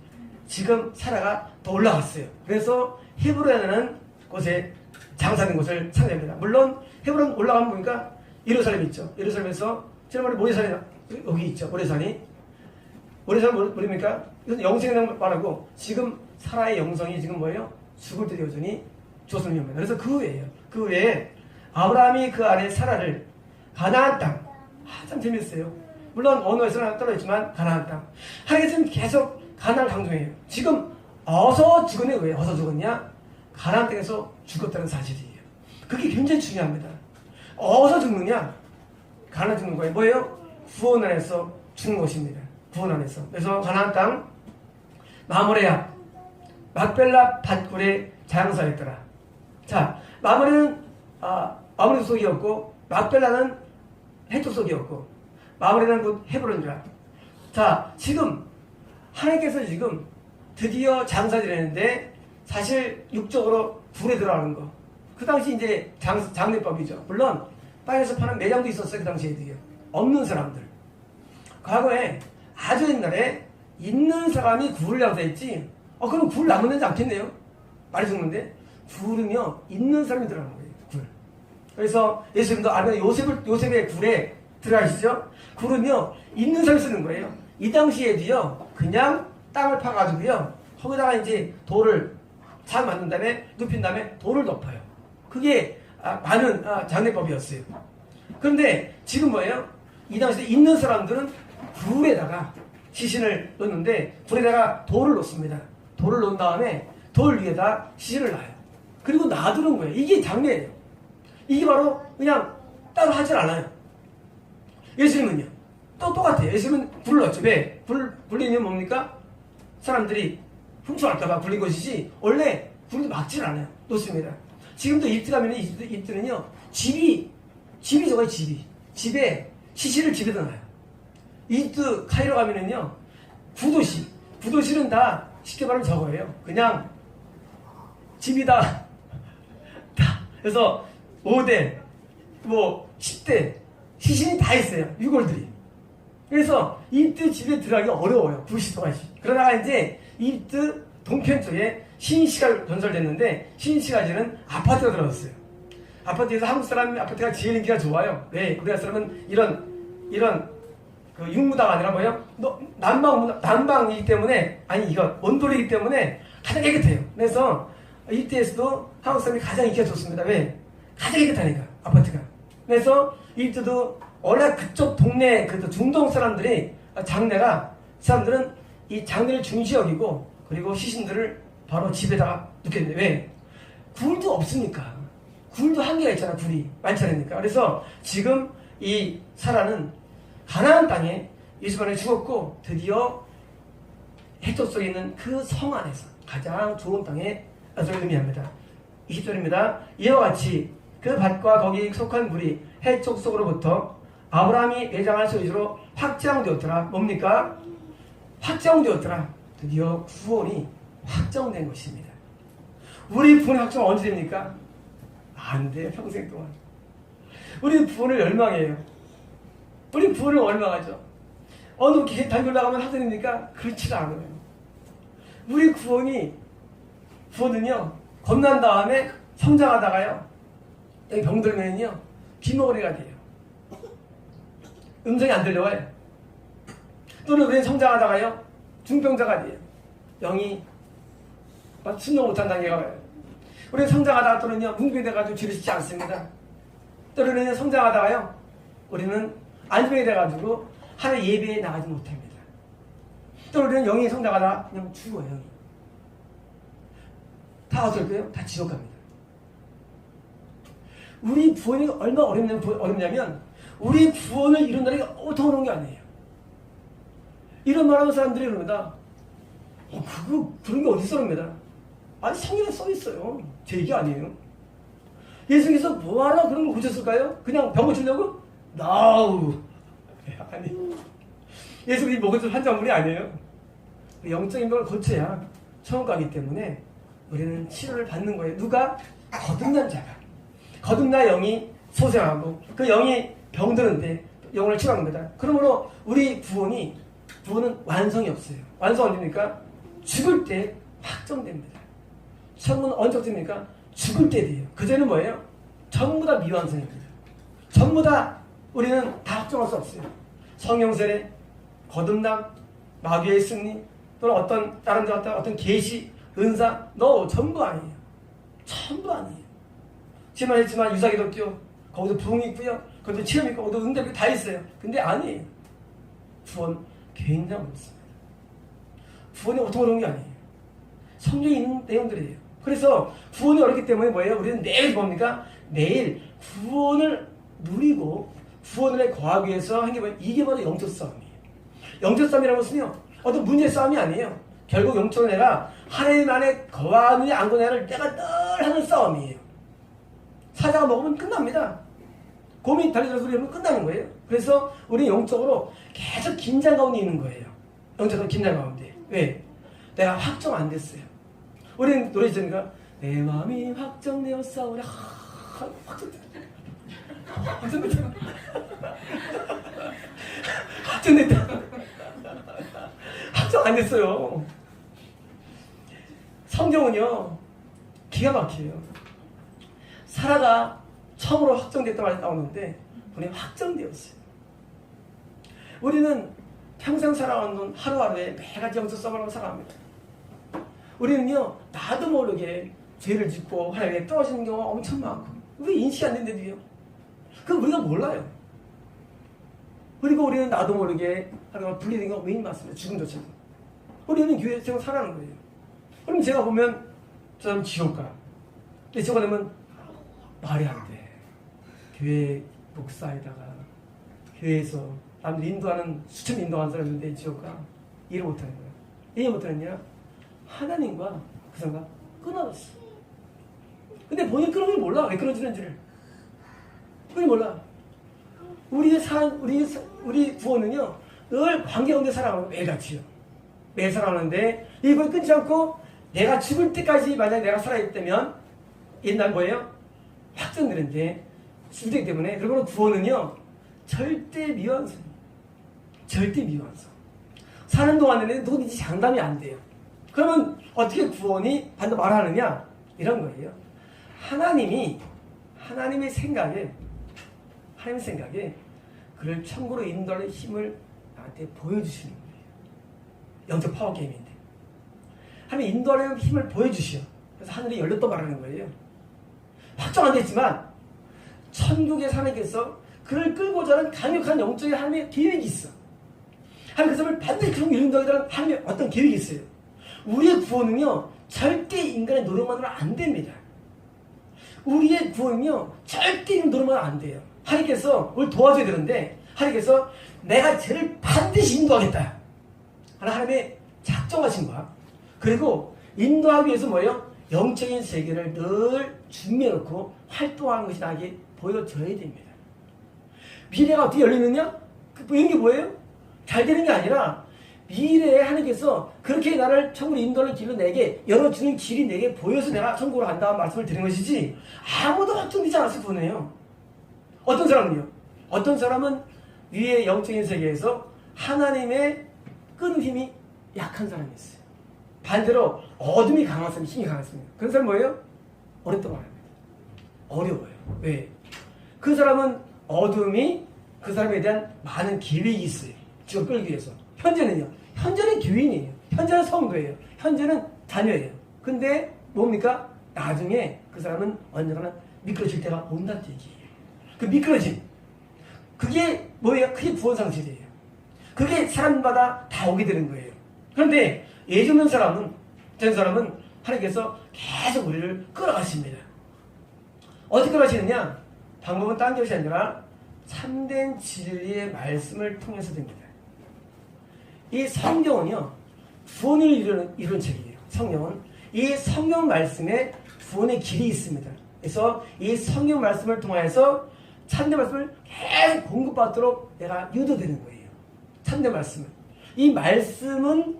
지금 사라가 더 올라갔어요. 그래서 헤브론이라는 곳에 장사된 곳을 찾아냅니다. 물론 헤브론 올라가면 보니까 예루살렘 있죠. 예루살렘에서 지난번에 모래산이 여기 있죠. 모래산이. 모래산 뭐입니까? 이건 영생이라는 말하고 지금 사라의 영성이 지금 뭐예요? 죽을 때 여전히 조선입니다. 그래서 그 외에요. 그 외에 아브라함이 그 안에 사라를 가나안 땅. 참 재밌어요. 물론 언어에서는 떨어졌지만 가나안 땅. 하나님께서는 계속 가나안을 강조해요. 지금 어서 죽었네. 왜 어서 죽었냐? 가나안 땅에서 죽었다는 사실이에요. 그게 굉장히 중요합니다. 어서 죽느냐? 가나안 죽는 거예요. 뭐예요? 구원 안에서 죽는 것입니다. 구원 안에서. 그래서 가나안 땅 마므레야 막벨라 밭굴에 장사했더라. 자, 마므레는 아무리 속이었고 막벨라는 해쪽 속이었고 마므레는 곧 헤브론이라. 자, 지금 하나님께서 지금 드디어 장사를 했는데 사실 육적으로 불에 들어가는 거. 그 당시 이제 장례법이죠. 물론 땅에서 파는 매장도 있었어요. 그 당시에도요. 없는 사람들. 과거에 아주 옛날에 있는 사람이 굴을 장사했지. 그럼 굴 남았는지 않겠네요. 많이 죽는데 굴은요 있는 사람이 들어가는 거예요. 굴. 그래서 예수님도 알면 요셉의 굴에 들어가시죠. 굴은요 있는 사람이 쓰는 거예요. 이 당시에도요 그냥 땅을 파가지고요 거기다가 이제 돌을 잘 만든 다음에 눕힌 다음에 돌을 덮어요. 그게 많은 장례법이었어요. 그런데 지금 뭐예요? 이 당시에 있는 사람들은 굴에다가 시신을 넣는데 굴에다가 돌을 넣습니다. 돌을 넣은 다음에 돌 위에다 시신을 놔요. 그리고 놔두는 거예요. 이게 장례예요. 이게 바로 그냥 따로 하질 않아요. 예수님은요 또 똑같아요. 예수님은 굴을 넣었죠. 왜? 굴리는 뭡니까? 사람들이 훔쳐갈까봐 굴린 것이지 원래 굴을 막질 않아요. 놓습니다. 지금도 이집트 가면 이집트는요 집이 저거예요. 집에 시신을 집에다 놔요. 이집트 카이로 가면은요 구도시는 다 쉽게 말하면 저거예요. 그냥 집이다. 그래서 5대 10대 시신이 다 있어요. 유골들이. 그래서 이집트 집에 들어가기 어려워요. 구시도가시. 그러다가 이제 이집트 동편 쪽에 신시가 건설됐는데 신시가지는 아파트가 들어갔어요. 아파트에서 한국 사람 아파트가 제일 인기가 좋아요. 왜? 우리나라 사람은 이런 그 육무다가 아니라 뭐예요? 난방이기 때문에 이거 온돌이기 때문에 가장 깨끗해요. 그래서 이집트에서도 한국 사람이 가장 인기가 좋습니다. 왜? 가장 깨끗하니까 아파트가. 그래서 이집트도 원래 그쪽 동네 그 중동 사람들이 사람들은 이 장례를 중시 여기고 그리고 시신들을 바로 집에다가 넣겠는데 왜? 굴도 없으니까. 굴도 한계가 있잖아. 굴이 많지 않으니까. 그래서 지금 이 사라는 가나안 땅에 예수 안에 죽었고 드디어 해쪽 속에 있는 그 성 안에서 가장 좋은 땅에 나서를 의미합니다. 20절입니다. 이와 같이 그 밭과 거기 속한 물이 해쪽 속으로부터 아브라함이 매장할 소유로 확정되었더라. 뭡니까? 확정되었더라. 드디어 구원이 확정된 것입니다. 우리 구원의 확정 언제 됩니까? 안 돼요. 평생 동안. 우리 구원을 열망해요. 우리 구원을 원망하죠. 어느 단계 올라가면 하늘입니까? 그렇지 않아요. 우리 구원은요 겁난 다음에 성장하다가요 여기 병들면요 귀머거리가 돼요. 음성이 안 들려와요. 또는 우리는 성장하다가요 중병자가 돼요. 영이 순종 못한 단계가 와요. 우리는 성장하다가 또는요 문병돼가지고 죄를 짓지 않습니다. 또는 성장하다가요 우리는 안병이 돼가지고 하나님 예배에 나가지 못합니다. 또는 우리는 영이 성장하다가 그냥 죽어요. 영이. 다 어떨까요? 다 지옥 갑니다. 우리 구원이 얼마나 어렵냐면 우리 구원을 이룬다는 게 더 어려운 게 아니에요. 이런 말하는 사람들이 그럽니다. 그런 게 어디 써입니다. 아니 성경에 써 있어요. 제 얘기 아니에요. 예수님께서 뭐하러 그런 걸 고쳤을까요? 그냥 병 고치려고? No. 아니 예수님이 목을 환자물이 아니에요. 영적인 병을 고쳐야 천국 가기 때문에 우리는 치료를 받는 거예요. 누가? 거듭난 자가. 거듭나 영이 소생하고 그 영이 병드는데 영혼을 치료합니다. 그러므로 우리 구원은 완성이 없어요. 완성 언제입니까? 죽을 때 확정됩니다. 천국은 언제 됩니까? 죽을 때 돼요. 그전에는 뭐예요? 전부 다 미완성입니다. 전부 다 우리는 다 확정할 수 없어요. 성령세례, 거듭남, 마귀의 승리, 또는 어떤 다른 데 어떤 계시, 은사, 전부 아니에요. 전부 아니에요. 지금 했지만 유사기독교 거기도 부흥이 있고요. 거기도 체험 있고 거기도 응답이 다 있어요. 근데 아니에요. 구원 굉장히 어렵습니다. 구원이 어떻게 어려운 게 아니에요. 성경에 있는 내용들이에요. 그래서 구원이 어렵기 때문에 뭐예요? 우리는 매일 뭡니까? 매일 구원을 누리고 구원을 거하기 위해서 하는 게 뭐예요? 이게 바로 영적 싸움이에요. 영적 싸움이라는 것은요, 어떤 문제 싸움이 아니에요. 결국 영적으로 내가 하나님 안에 거하느냐 안 거하느냐를 내가 늘 하는 싸움이에요. 사자가 먹으면 끝납니다. 곰이 달려들어서 우리는 끝나는 거예요. 그래서 우리는 영적으로 계속 긴장 가운데 있는 거예요. 영적으로 긴장 가운데. 왜? 내가 확정 안 됐어요. 우리는 노래 지으니까 내 마음이 확정되었사오라. 확정됐다. 확정됐다. 확정 안 됐어요. 성경은요, 기가 막혀요. 사라가 처음으로 확정됐다고 나오는데 우리는 확정되었어요. 우리는 평생 살아가는 하루하루에 매가지 영적 싸움을 살아갑니다. 우리는요, 나도 모르게 죄를 짓고 하나님께 떨어지는 경우가 엄청 많고, 왜 인식이 안 된다고요? 그건 우리가 몰라요. 그리고 우리는 나도 모르게 하나님과 분리된 경우가 매일 많습니다. 지금도. 우리는 교회 생활 살아가는 거예요. 그럼 제가 보면 저 사람 지옥가. 근데 저거 되면 말이 안 돼. 교회 목사에다가 교회에서 남들 인도하는 수천 인도하는 사람인데 지옥가 일을 못하는 거야. 왜 못하느냐? 하나님과 그 사람과 끊어졌어. 근데 본인 끊어진 걸 몰라. 왜 끊어지는지를. 본인 몰라. 우리 구원은요, 늘 관계 가운데 살아가는 매일같이요. 매일 살아가는데 이걸 끊지 않고 내가 죽을 때까지 만약 내가 살아있다면 옛날 뭐예요? 확정되는데 주되기 때문에. 그리고 구원은요, 절대 미완성. 절대 미완성. 사는 동안에는 누구든지 장담이 안 돼요. 그러면 어떻게 구원이 반드시 말하느냐? 이런 거예요. 하나님의 생각에 그를 천국으로 인도하는 힘을 나한테 보여주시는 거예요. 영적 파워 게임인데. 하나님 인도하는 힘을 보여주시오. 그래서 하늘이 열렸다 말하는 거예요. 확정 안 됐지만 천국의 하나님께서 그를 끌고자 하는 강력한 영적인 하나님의 계획이 있어. 하나님 그 사람을 반드시 천국 인도하게 하는 하나님의 어떤 계획이 있어요. 우리의 구원은요, 절대 인간의 노력만으로 안 됩니다. 우리의 구원은요, 절대 노력만으로 안 돼요. 하나님께서 우리를 도와줘야 되는데, 하나님께서 내가 쟤를 반드시 인도하겠다. 하나님의 작정하신 거야. 그리고 인도하기 위해서 뭐예요? 영적인 세계를 늘 준비해놓고 활동하는 것이 나에게 보여줘야 됩니다. 미래가 어떻게 열리느냐? 이런 게 뭐예요? 잘 되는 게 아니라 미래에 하나님께서 그렇게 나를 천국으로 인도하는 길로 내게 열어주는 길이 내게 보여서 내가 천국으로 간다는 말씀을 드린 것이지, 아무도 확정되지 않았을 뿐이에요. 어떤 사람은요? 어떤 사람은 위의 영적인 세계에서 하나님의 끈 힘이 약한 사람이 있어요. 반대로 어둠이 강한 사람이 힘이 강했습니다. 그런 사람은 뭐예요? 어렵다고 말합니다. 어려워요. 왜? 그 사람은 어둠이 그 사람에 대한 많은 계획이 있어요. 지금 끌기 위해서. 현재는요. 현재는 교인이에요. 현재는 성도예요. 현재는 자녀예요. 근데 뭡니까? 나중에 그 사람은 언젠가는 미끄러질 때가 온다는 얘기예요. 그 미끄러짐. 그게 뭐예요? 그게 구원상실이에요. 그게 사람마다 다 오게 되는 거예요. 그런데 예전의 사람은 하나님께서 계속 우리를 끌어가십니다. 어떻게 끌어가시느냐? 방법은 딴 것이 아니라 참된 진리의 말씀을 통해서 됩니다. 이 성경은요, 구원을 이루는 책이에요. 성경은 이 성경 말씀에 구원의 길이 있습니다. 그래서 이 성경 말씀을 통해서 참된 말씀을 계속 공급받도록 내가 유도되는 거예요. 참된 말씀은. 이 말씀은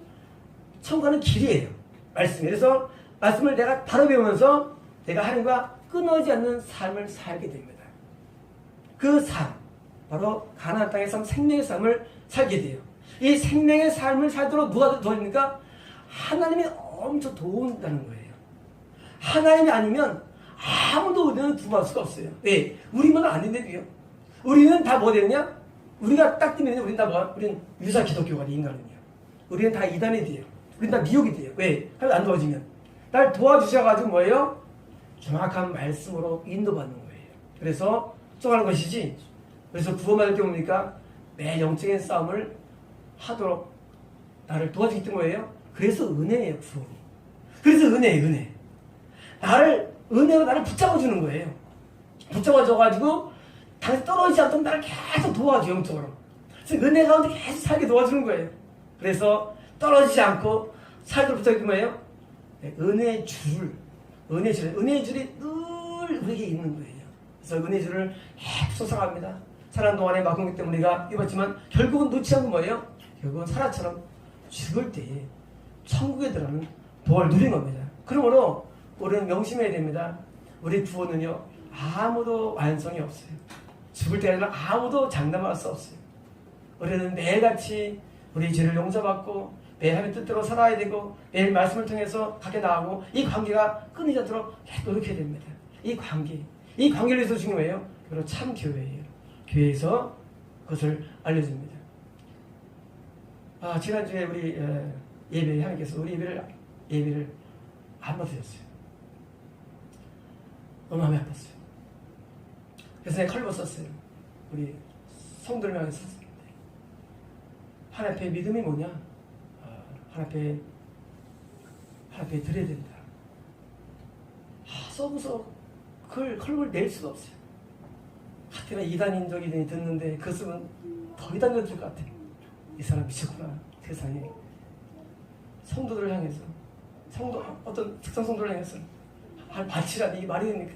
천국하는 길이에요. 말씀이. 그래서 말씀을 내가 바로 배우면서 내가 하나님과 끊어지지 않는 삶을 살게 됩니다. 그 삶, 바로 가나안 땅에서 생명의 삶을 살게 돼요. 이 생명의 삶을 살도록 누가 도와줍니까? 하나님이 엄청 도운다는 거예요. 하나님이 아니면 아무도 은혜는 구할 수가 없어요. 왜? 우리만 안 된대도요. 우리는 다 뭐 되느냐? 우리가 딱 뜨면 우리는 다 뭐? 우리는 유사 기독교가 돼, 인간은요. 우리는 다 이단이 돼요. 우리는 다 미혹이 돼요. 왜? 하나님 안 도와주면. 날 도와주셔가지고 뭐예요? 정확한 말씀으로 인도받는 거예요. 그래서 쫓아가는 것이지. 그래서 구원받을 때 뭡니까? 내 영적인 싸움을 하도록 나를 도와주기 때문이에요. 그래서 은혜예요, 구원이. 그래서 은혜예요, 은혜. 은혜로 나를 붙잡아주는 거예요. 붙잡아줘가지고 당신 떨어지지 않도록 나를 계속 도와줘, 영적으로. 그래서 은혜 가운데 계속 살게 도와주는 거예요. 그래서 떨어지지 않고 살도록 붙잡기 뭐예요? 은혜의 줄이 늘 우리에게 있는 거예요. 그래서 은혜의 줄을 계속 솟아갑니다. 살아가는 동안에 마공기 때문에 우리가 입었지만 결국은 놓지 않고 뭐예요? 결국은 사라처럼 죽을 때에 천국에 들어가는 복을 누린 겁니다. 그러므로 우리는 명심해야 됩니다. 우리 구원은요, 아무도 완성이 없어요. 죽을 때까지는 아무도 장담할 수 없어요. 우리는 매일같이 우리 죄를 용서받고 매일 하나님 뜻대로 살아야 되고 매일 말씀을 통해서 밖에 나가고 이 관계가 끊이지 않도록 계속 노력해야 됩니다. 이 관계를 위해서 중요해요. 그리고 참 교회예요. 교회에서 그것을 알려줍니다. 지난주에 우리 예배 하나님께서 우리 예배를 안 받으셨어요. 너무 마음이 아팠어요. 그래서 내가 칼을 썼어요. 우리 성도를 향해서 썼는데 하나님 앞에 믿음이 뭐냐? 하나님 앞에 드려야 된다. 써서 그걸 칼을 낼 수가 없어요. 하여튼 이단인적이 듣는데 그 쓰면 더 이단적일 것 같아. 이 사람 미쳤구나. 세상에. 성도들을 향해서 어떤 특정 성도를 향해서 바치라. 이게 말이 됩니까?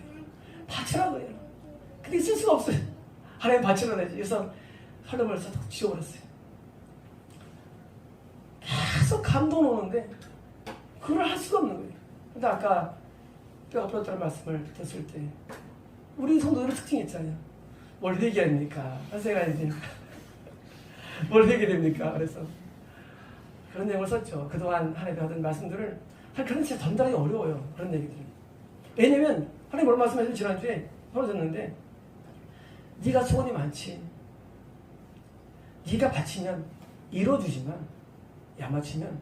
바치라고 해요. 근데 쓸 수가 없어요. 하나님 바치라 내지. 그래서 칼럼을 써서 지워버렸어요. 계속 감동 오는데 그걸 할 수가 없는 거예요. 근데 아까 뼈가 부러졌다는 말씀을 듣었을 때 우리 성도들의 특징이 있잖아요. 뭘 회개합니까? 하세가 이제 뭘 회개됩니까? 그래서 그런 내용을 썼죠. 그동안 하나님 하던 말씀들을 그런 진짜 전달하기 어려워요. 그런 얘기들을. 왜냐면 하나님 뭘 말씀하셨는지 지난주에 벌어졌는데 네가 소원이 많지. 네가 바치면 이뤄주지만 야마치면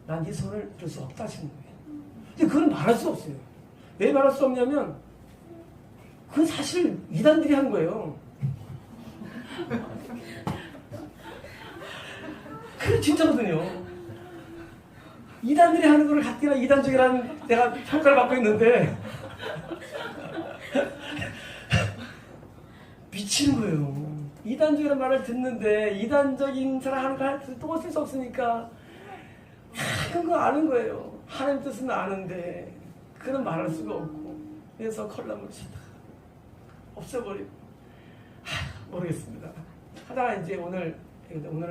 난 네 소원을 이룰 수 없다 하시는 거예요. 근데 그건 말할 수 없어요. 왜 말할 수 없냐면 그건 사실 이단들이 한 거예요. 그게 진짜거든요. 이단들이 하는 거를 가뜩이나 이단적이라는 내가 평가를 받고 있는데 미치는 거예요. 이단적이라는 말을 듣는데 이단적인 사람 하는 거 또 쓸 수 없으니까 그런 거 아는 거예요. 하나님 뜻은 아는데 그건 말할 수가 없고 그래서 컬럼을 없애버리고 모르겠습니다. 하다가 이제 오늘은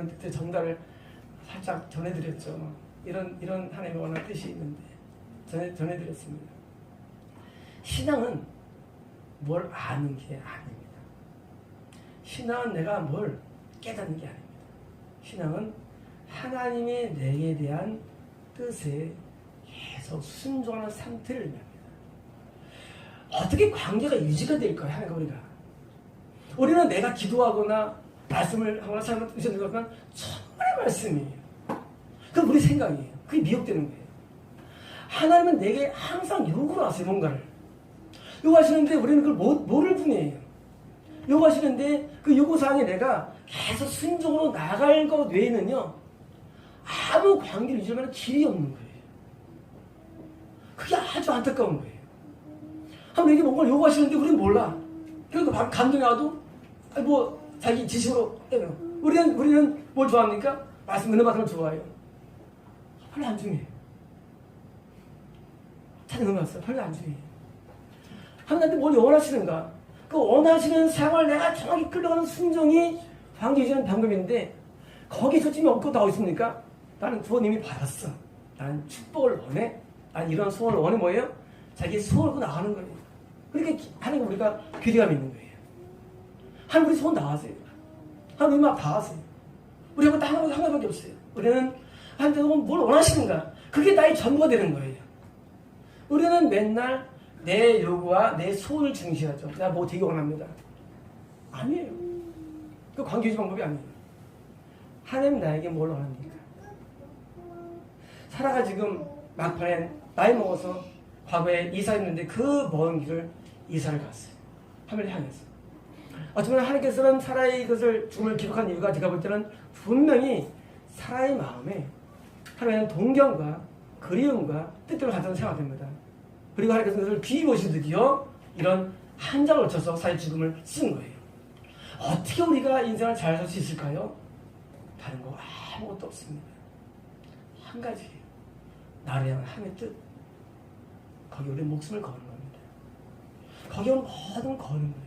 그때 전달을 살짝 전해드렸죠. 이런 하나님의 원하는 뜻이 있는데 전해드렸습니다. 신앙은 뭘 아는 게 아닙니다. 신앙은 내가 뭘 깨닫는 게 아닙니다. 신앙은 하나님의 내게 대한 뜻에 계속 순종하는 상태를 의미합니다. 어떻게 관계가 유지가 될까요? 하나님과 우리는 내가 기도하거나 말씀을 하거나 삶을 의존하거나 정말 말씀이에요. 그건 우리 생각이에요. 그게 미혹되는 거예요. 하나님은 내게 항상 요구를 하세요. 뭔가를 요구하시는데 우리는 그걸 모를 뿐이에요. 요구하시는데 그 요구사항에 내가 계속 순종으로 나갈 것 외에는요 아무 관계를 유지하는 길이 없는 거예요. 그게 아주 안타까운 거예요. 하나님에게 뭔가를 요구하시는데 우리는 몰라. 그러니까 감동이 와도 자기 지식으로 해요. 우리는 뭘 좋아합니까? 말씀 은혜 받으면 좋아해요. 별로 안 중요해요. 찬양 음악 왔어요. 별로 안 중요해요. 하나님한테 뭘 원하시는가? 그 원하시는 상을 내가 정확히 끌려가는 순종이 관계 유지하는 방법인데 거기에 초점이 없고 다 있습니까? 나는 구원 이미 받았어. 나는 축복을 원해. 나는 이런 소원을 원해. 뭐예요? 자기 소원을 나가는 거예요. 그렇게 하나님 우리가 교제감이 있는 거예요. 하나님 우리 소원 다 하세요. 하나님 막 다 하세요. 우리하고 딱 하나밖에 없어요. 우리는 하나님께서 뭘 원하시는가? 그게 나의 전부가 되는 거예요. 우리는 맨날 내 요구와 내 소원을 중시하죠. 내가 뭐 되게 원합니다. 아니에요. 그 관계 유지 방법이 아니에요. 하나님 나에게 뭘 원합니까? 사라가 지금 막판에 나이 먹어서 과거에 이사했는데 그 먼 길을 이사를 갔어요. 하늘을 향해서. 어쩌면 하나님께서는 사라의 것을 죽음을 기록한 이유가 제가 볼 때는 분명히 사라의 마음에 하나님은 동경과 그리움과 뜻대로 가져서 생각됩니다. 그리고 하나님께서 그것을 비보시듯이요 이런 한 장을 쳐서 사의 죽음을 쓴 거예요. 어떻게 우리가 인생을 잘 살 수 있을까요? 다른 거 아무것도 없습니다. 한 가지예요. 나를 향한 하나님의 뜻. 거기 우리 목숨을 거는 겁니다. 거기 오는 모든 거는 거예요.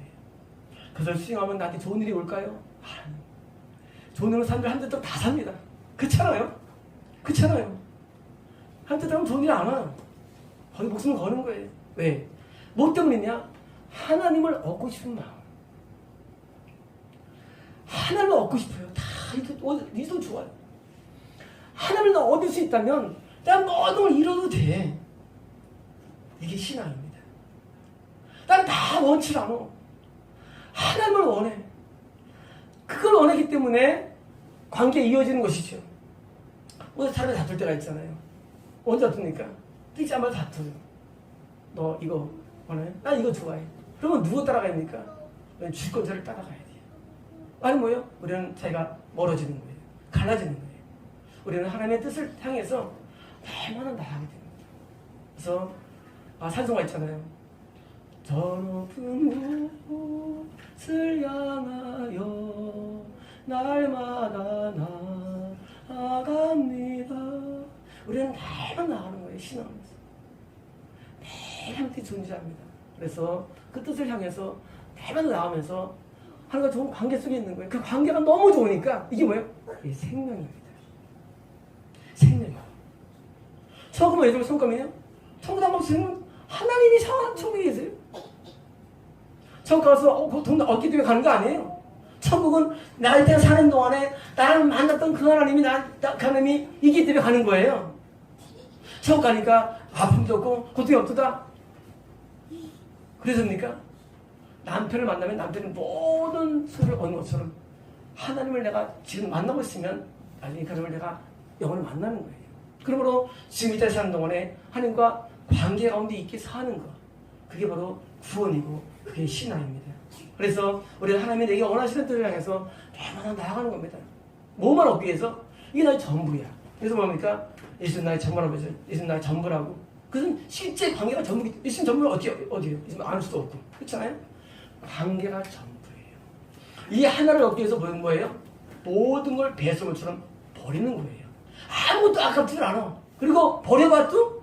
그것을 수행하면 나한테 좋은 일이 올까요? 아니. 좋은 일은 사람들 한 뜻도 다 삽니다. 그렇잖아요? 그렇잖아요? 한 뜻 하면 좋은 일 안 와요. 거기 목숨을 거는 거예요. 왜? 뭐 때문이냐? 하나님을 얻고 싶은 마음. 하나님을 얻고 싶어요. 다 이도 좋아요. 하나님을 얻을 수 있다면 난 모든 걸 이뤄도 돼. 이게 신앙입니다. 난 다 원치 않아. 하나님을 원해. 그걸 원하기 때문에 관계에 이어지는 것이죠. 오늘 사람이 다툴 때가 있잖아요. 언제 다투니까? 뜨자마자 다투요. 너 이거 원해? 나 이거 좋아해. 그러면 누구 따라가야 됩니까? 주권자를 따라가야 돼요. 아니 뭐예요? 우리는 자기가 멀어지는 거예요. 갈라지는 거예요. 우리는 하나님의 뜻을 향해서 얼마나 나아가게 됩니다. 그래서 산송가 있잖아요. 저 높은 곳을 향하여 날마다 나아갑니다. 우리는 매일 나가는 거예요. 신앙하면서 매일 함께 존재합니다. 그래서 그 뜻을 향해서 매일 나가면서 하나님과 좋은 관계 속에 있는 거예요. 그 관계가 너무 좋으니까 이게 뭐예요? 이게 생명입니다. 생명이요. 처음에 왜 저렇게 성감이에요? 천국 안 가면 하나님이 천국에 계세요. 천국 가서 돈 얻기 때문에 가는 거 아니에요. 천국은 나를 때 사는 동안에 나를 만났던 그 하나님이 그 하나님이 있기 때문에 가는 거예요. 천국 가니까 아픔도 없고 고통이 없다. 그래서입니까? 남편을 만나면 남편은 모든 소리를 얻는 것처럼 하나님을 내가 지금 만나고 있으면 나중에 그 하나님을 내가 영원히 만나는 거예요. 그러므로 지금 이 땅에 사는 동안에 하나님과 관계 가운데 있게 사는 것, 그게 바로 구원이고 그게 신앙입니다. 그래서 우리는 하나님이 내게 원하시는 뜻을 향해서 매번 나아가는 겁니다. 뭐만 얻기 위해서? 이게 나의 전부야. 그래서 뭡니까? 예수는 나의 전부라고 하죠. 예수는 나의 전부라고. 그것은 실제 관계가 전부기. 예수는 전부는 어디에요? 예수는 알 수도 없고. 그렇잖아요? 관계가 전부예요. 이 하나를 얻기 위해서 보는 거예요? 모든 걸 배설물처럼 버리는 거예요. 아무것도 아깝지 않아. 그리고 버려봐도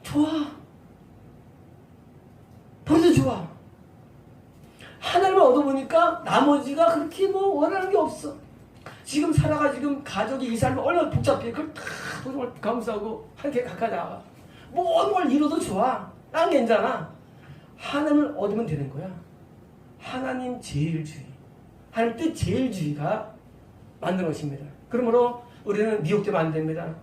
좋아. 버려도 좋아. 하나님을 얻어보니까 나머지가 그렇게 뭐 원하는 게 없어. 지금 살아가 지금 가족이 이 삶이 얼마나 복잡해. 그걸 다 정말 감사하고 하나님께 가까이 나가. 모든 걸 이뤄도 좋아. 난 괜찮아. 하나님을 얻으면 되는 거야. 하나님 제일주의. 하나님 뜻 제일주의가 만든 것입니다. 그러므로 우리는 미혹되면 안 됩니다.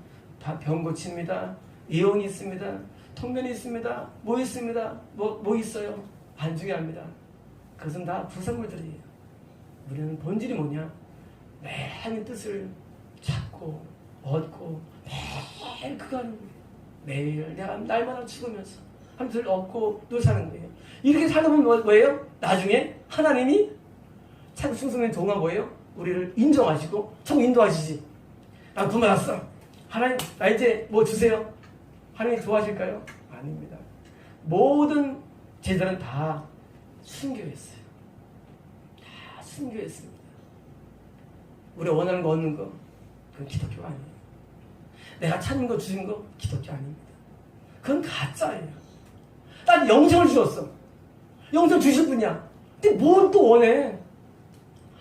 다 병 고칩니다. 예언이 있습니다. 통변이 있습니다. 뭐 있습니다. 뭐 있어요. 안 중요합니다. 그것은 다 부산물들이에요. 우리는 본질이 뭐냐? 매일 하나님의 뜻을 찾고 얻고 매일 그거 하는 거예요. 매일 내가 날마다 죽으면서 하나님 뜻을 얻고 늘 사는 거예요. 이렇게 살다 보면 뭐예요? 나중에 하나님이 참 승승의 종가 뭐예요? 우리를 인정하시고 총 인도하시지. 난 구원 받았어. 하나님 나 이제 뭐 주세요. 하나님이 도와줄까요? 아닙니다. 모든 제자는 다 순교했어요. 다 순교했습니다. 우리가 원하는 거 얻는 거 그건 기독교가 아니에요. 내가 찾는 거 주신 거 기독교 아닙니다. 그건 가짜예요. 난 영생을 주셨어. 영생 주실 분이야. 근데 뭘 또 원해?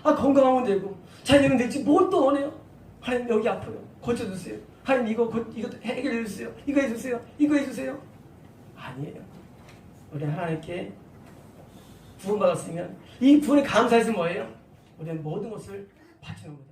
건강하면 되고 잘 되면 되지 뭘 또 원해요? 하나님 여기 아파요. 고쳐주세요. 하나님 이거 해결해주세요. 이거 해주세요. 이거 해주세요. 아니에요. 우리 하나님께 구원받았으면 이 부분에 감사해서 뭐예요? 우리는 모든 것을 바치는 겁니다.